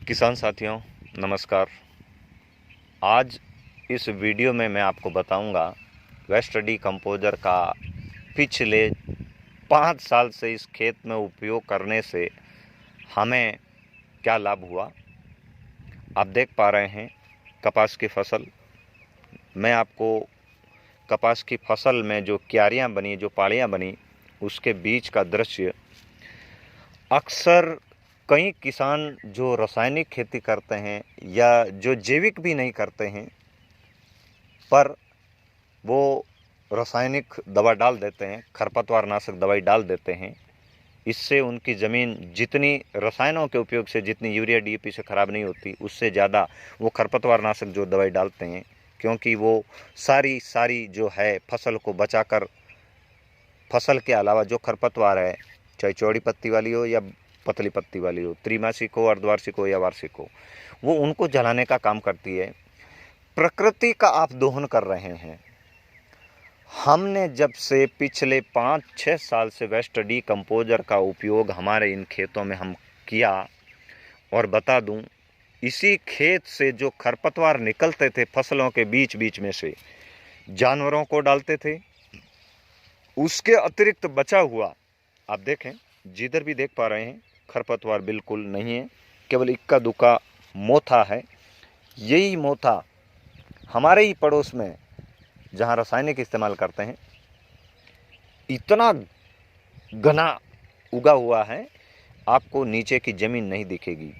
किसान साथियों नमस्कार। आज इस वीडियो में मैं आपको बताऊंगा वेस्ट डीकम्पोजर का पिछले 5 साल से इस खेत में उपयोग करने से हमें क्या लाभ हुआ। आप देख पा रहे हैं कपास की फसल। मैं आपको कपास की फसल में जो क्यारियां बनी, जो पाड़ियां बनी, उसके बीच का दृश्य। अक्सर कई किसान जो रासायनिक खेती करते हैं या जो जैविक भी नहीं करते हैं, पर वो रासायनिक दवा डाल देते हैं, खरपतवार नाशक दवाई डाल देते हैं। इससे उनकी ज़मीन जितनी रसायनों के उपयोग से, जितनी यूरिया डीएपी से ख़राब नहीं होती, उससे ज़्यादा वो खरपतवार नाशक जो दवाई डालते हैं, क्योंकि वो सारी जो है फसल को बचाकर, फसल के अलावा जो खरपतवार है, चाहे चौड़ी पत्ती वाली हो या पतली पत्ती वाली हो, त्रिमासिक हो, अर्धवार्षिक हो या वार्षिक हो, वो उनको जलाने का काम करती है। प्रकृति का आप दोहन कर रहे हैं। हमने जब से पिछले 5-6 साल से वेस्ट डीकम्पोजर का उपयोग हमारे इन खेतों में हम किया, और बता दूं, इसी खेत से जो खरपतवार निकलते थे फसलों के बीच बीच में से, जानवरों को डालते थे। उसके अतिरिक्त बचा हुआ, आप देखें, जिधर भी देख पा रहे हैं, खरपतवार बिल्कुल नहीं है, केवल इक्का दुक्का मोथा है। यही मोथा हमारे ही पड़ोस में, जहाँ रासायनिक इस्तेमाल करते हैं, इतना घना उगा हुआ है, आपको नीचे की ज़मीन नहीं दिखेगी।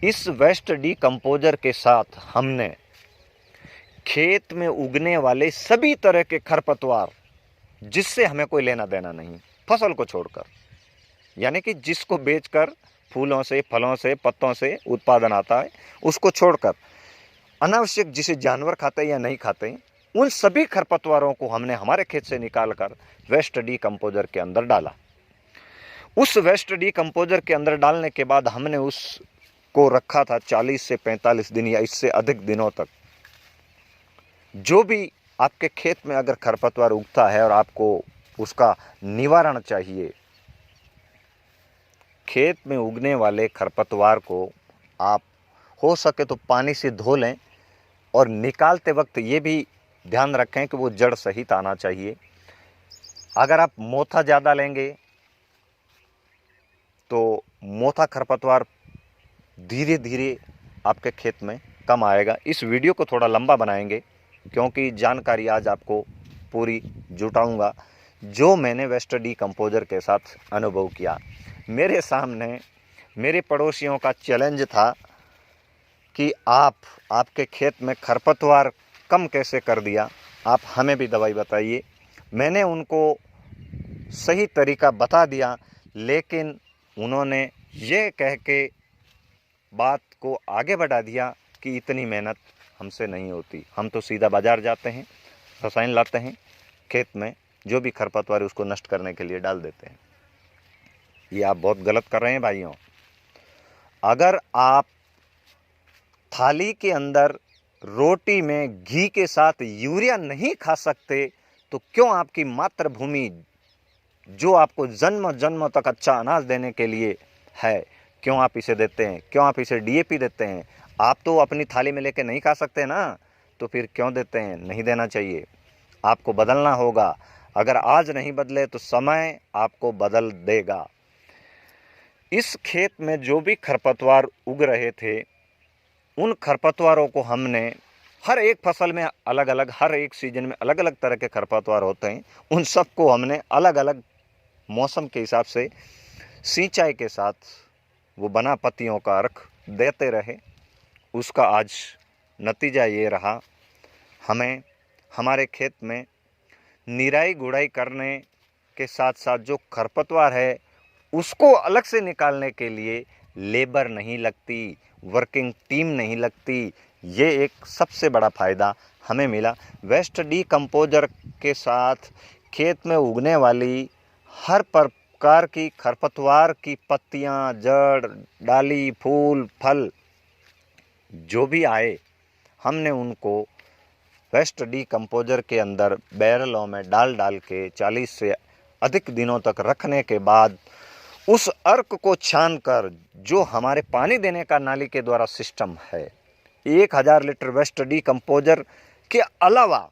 इस वेस्ट डीकम्पोजर के साथ हमने खेत में उगने वाले सभी तरह के खरपतवार, जिससे हमें कोई लेना देना नहीं, फसल को छोड़कर, यानी कि जिसको बेचकर फूलों से, फलों से, पत्तों से उत्पादन आता है, उसको छोड़कर अनावश्यक जिसे जानवर खाते हैं या नहीं खाते, उन सभी खरपतवारों को हमने हमारे खेत से निकालकर वेस्ट डीकम्पोजर के अंदर डाला। उस वेस्ट डीकम्पोजर के अंदर डालने के बाद हमने उसको रखा था 40 से 45 दिन या इससे अधिक दिनों तक। जो भी आपके खेत में अगर खरपतवार उगता है और आपको उसका निवारण चाहिए, खेत में उगने वाले खरपतवार को आप हो सके तो पानी से धो लें, और निकालते वक्त ये भी ध्यान रखें कि वो जड़ सहित आना चाहिए। अगर आप मोथा ज़्यादा लेंगे तो मोथा खरपतवार धीरे धीरे आपके खेत में कम आएगा। इस वीडियो को थोड़ा लंबा बनाएंगे, क्योंकि जानकारी आज आपको पूरी जुटाऊंगा जो मैंने वेस्ट डीकम्पोजर के साथ अनुभव किया। मेरे सामने मेरे पड़ोसियों का चैलेंज था कि आपके खेत में खरपतवार कम कैसे कर दिया, आप हमें भी दवाई बताइए। मैंने उनको सही तरीका बता दिया, लेकिन उन्होंने ये कह के बात को आगे बढ़ा दिया कि इतनी मेहनत हमसे नहीं होती, हम तो सीधा बाज़ार जाते हैं, रसायन लाते हैं, खेत में जो भी खरपतवार है उसको नष्ट करने के लिए डाल देते हैं। ये आप बहुत गलत कर रहे हैं भाइयों। अगर आप थाली के अंदर रोटी में घी के साथ यूरिया नहीं खा सकते, तो क्यों आपकी मातृभूमि जो आपको जन्म जन्म तक अच्छा अनाज देने के लिए है, क्यों आप इसे देते हैं? क्यों आप इसे डीएपी देते हैं? आप तो अपनी थाली में लेके नहीं खा सकते ना, तो फिर क्यों देते हैं? नहीं देना चाहिए। आपको बदलना होगा। अगर आज नहीं बदले तो समय आपको बदल देगा। इस खेत में जो भी खरपतवार उग रहे थे, उन खरपतवारों को हमने हर एक फसल में अलग अलग, हर एक सीजन में अलग अलग तरह के खरपतवार होते हैं, उन सबको हमने अलग अलग मौसम के हिसाब से सिंचाई के साथ वो बना पत्तियों का अर्क देते रहे। उसका आज नतीजा ये रहा, हमें हमारे खेत में निराई गुड़ाई करने के साथ साथ जो खरपतवार है उसको अलग से निकालने के लिए लेबर नहीं लगती, वर्किंग टीम नहीं लगती। ये एक सबसे बड़ा फ़ायदा हमें मिला। वेस्ट डीकम्पोजर के साथ खेत में उगने वाली हर प्रकार की खरपतवार की पत्तियां, जड़, डाली, फूल, फल जो भी आए, हमने उनको वेस्ट डीकम्पोजर के अंदर बैरलों में डाल के 40 से अधिक दिनों तक रखने के बाद उस अर्क को छानकर जो हमारे पानी देने का नाली के द्वारा सिस्टम है, 1000 लीटर वेस्ट डीकम्पोजर के अलावा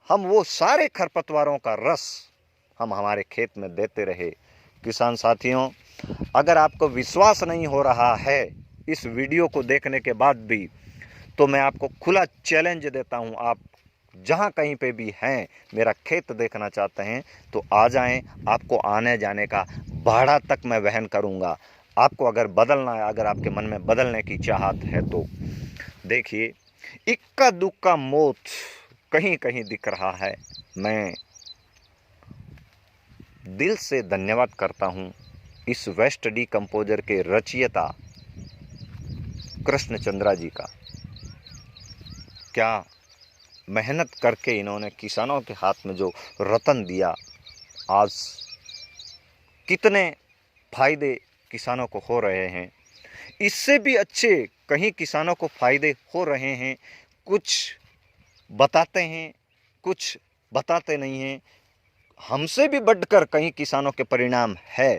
हम वो सारे खरपतवारों का रस हम हमारे खेत में देते रहे। किसान साथियों, अगर आपको विश्वास नहीं हो रहा है इस वीडियो को देखने के बाद भी, तो मैं आपको खुला चैलेंज देता हूं, आप जहां कहीं पे भी हैं, मेरा खेत देखना चाहते हैं तो आ जाएं। आपको आने जाने का भाड़ा तक मैं वहन करूंगा। आपको अगर बदलना है, अगर आपके मन में बदलने की चाहत है तो देखिए, इक्का दुक्का मौत कहीं कहीं दिख रहा है। मैं दिल से धन्यवाद करता हूं इस वेस्ट डीकम्पोजर के रचयिता कृष्ण चंद्रा जी का। क्या मेहनत करके इन्होंने किसानों के हाथ में जो रतन दिया, आज कितने फायदे किसानों को हो रहे हैं। इससे भी अच्छे कहीं किसानों को फायदे हो रहे हैं। कुछ बताते हैं, कुछ बताते नहीं हैं। हमसे भी बढ़कर कहीं किसानों के परिणाम है,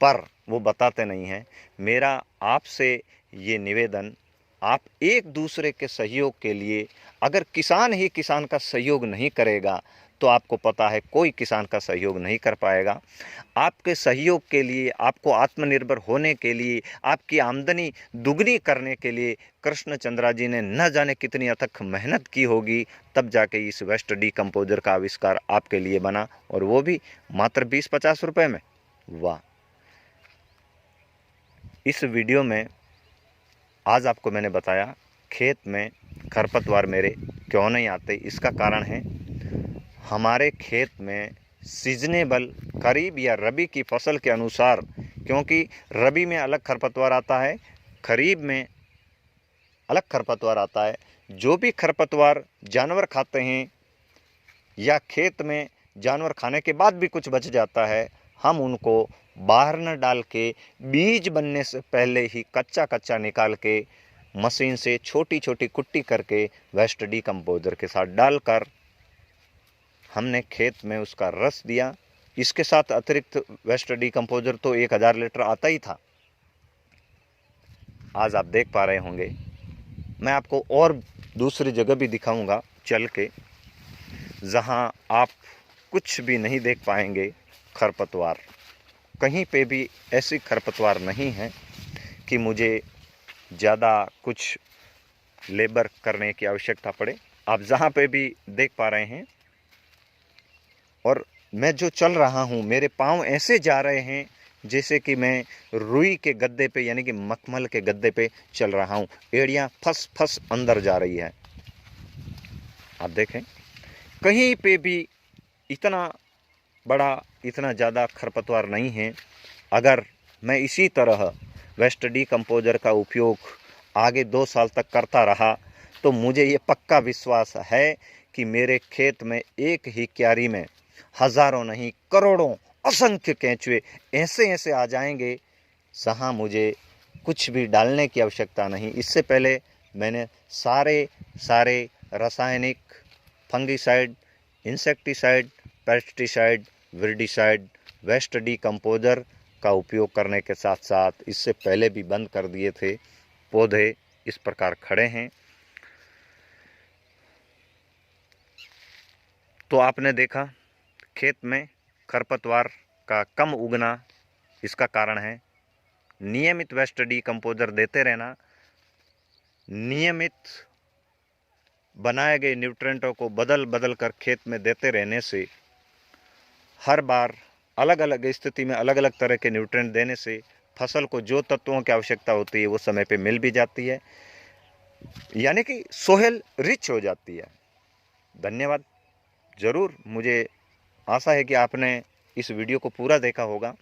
पर वो बताते नहीं हैं। मेरा आपसे ये निवेदन, आप एक दूसरे के सहयोग के लिए, अगर किसान ही किसान का सहयोग नहीं करेगा तो आपको पता है कोई किसान का सहयोग नहीं कर पाएगा। आपके सहयोग के लिए, आपको आत्मनिर्भर होने के लिए, आपकी आमदनी दुगनी करने के लिए कृष्ण चंद्रा जी ने न जाने कितनी अथक मेहनत की होगी, तब जाके इस वेस्ट डीकम्पोजर का आविष्कार आपके लिए बना, और वो भी मात्र 20-50 रुपए में। वाह! इस वीडियो में आज आपको मैंने बताया खेत में खरपतवार मेरे क्यों नहीं आते। इसका कारण है हमारे खेत में सीजनेबल खरीफ या रबी की फसल के अनुसार, क्योंकि रबी में अलग खरपतवार आता है, खरीफ में अलग खरपतवार आता है। जो भी खरपतवार जानवर खाते हैं या खेत में जानवर खाने के बाद भी कुछ बच जाता है, हम उनको बाहर न डाल के बीज बनने से पहले ही कच्चा कच्चा निकाल के मशीन से छोटी छोटी कुट्टी करके वेस्ट डीकम्पोजर के साथ डालकर हमने खेत में उसका रस दिया। इसके साथ अतिरिक्त वेस्ट डीकम्पोजर तो 1000 लीटर आता ही था। आज आप देख पा रहे होंगे, मैं आपको और दूसरी जगह भी दिखाऊंगा चल के, जहां आप कुछ भी नहीं देख पाएंगे खरपतवार। कहीं पे भी ऐसी खरपतवार नहीं है कि मुझे ज़्यादा कुछ लेबर करने की आवश्यकता पड़े। आप जहाँ पे भी देख पा रहे हैं, और मैं जो चल रहा हूँ, मेरे पाँव ऐसे जा रहे हैं जैसे कि मैं रुई के गद्दे पे, यानी कि मखमल के गद्दे पे चल रहा हूँ। एड़ियाँ फंस फंस अंदर जा रही है। आप देखें, कहीं पे भी इतना बड़ा, इतना ज़्यादा खरपतवार नहीं है। अगर मैं इसी तरह वेस्ट डीकम्पोजर का उपयोग आगे 2 साल तक करता रहा तो मुझे ये पक्का विश्वास है कि मेरे खेत में एक ही क्यारी में हज़ारों नहीं करोड़ों असंख्य केंचुए ऐसे ऐसे आ जाएंगे जहाँ मुझे कुछ भी डालने की आवश्यकता नहीं। इससे पहले मैंने सारे रासायनिक, fungicide, insecticide, pesticide, weedicide, waste decomposer का उपयोग करने के साथ साथ इससे पहले भी बंद कर दिए थे। पौधे इस प्रकार खड़े हैं। तो आपने देखा खेत में खरपतवार का कम उगना, इसका कारण है नियमित वेस्ट डीकम्पोजर देते रहना, नियमित बनाए गए न्यूट्रेंटों को बदल बदल कर खेत में देते रहने से, हर बार अलग अलग स्थिति में अलग अलग तरह के न्यूट्रेंट देने से फसल को जो तत्वों की आवश्यकता होती है वो समय पे मिल भी जाती है, यानी कि सोहेल रिच हो जाती है। धन्यवाद। ज़रूर, मुझे आशा है कि आपने इस वीडियो को पूरा देखा होगा।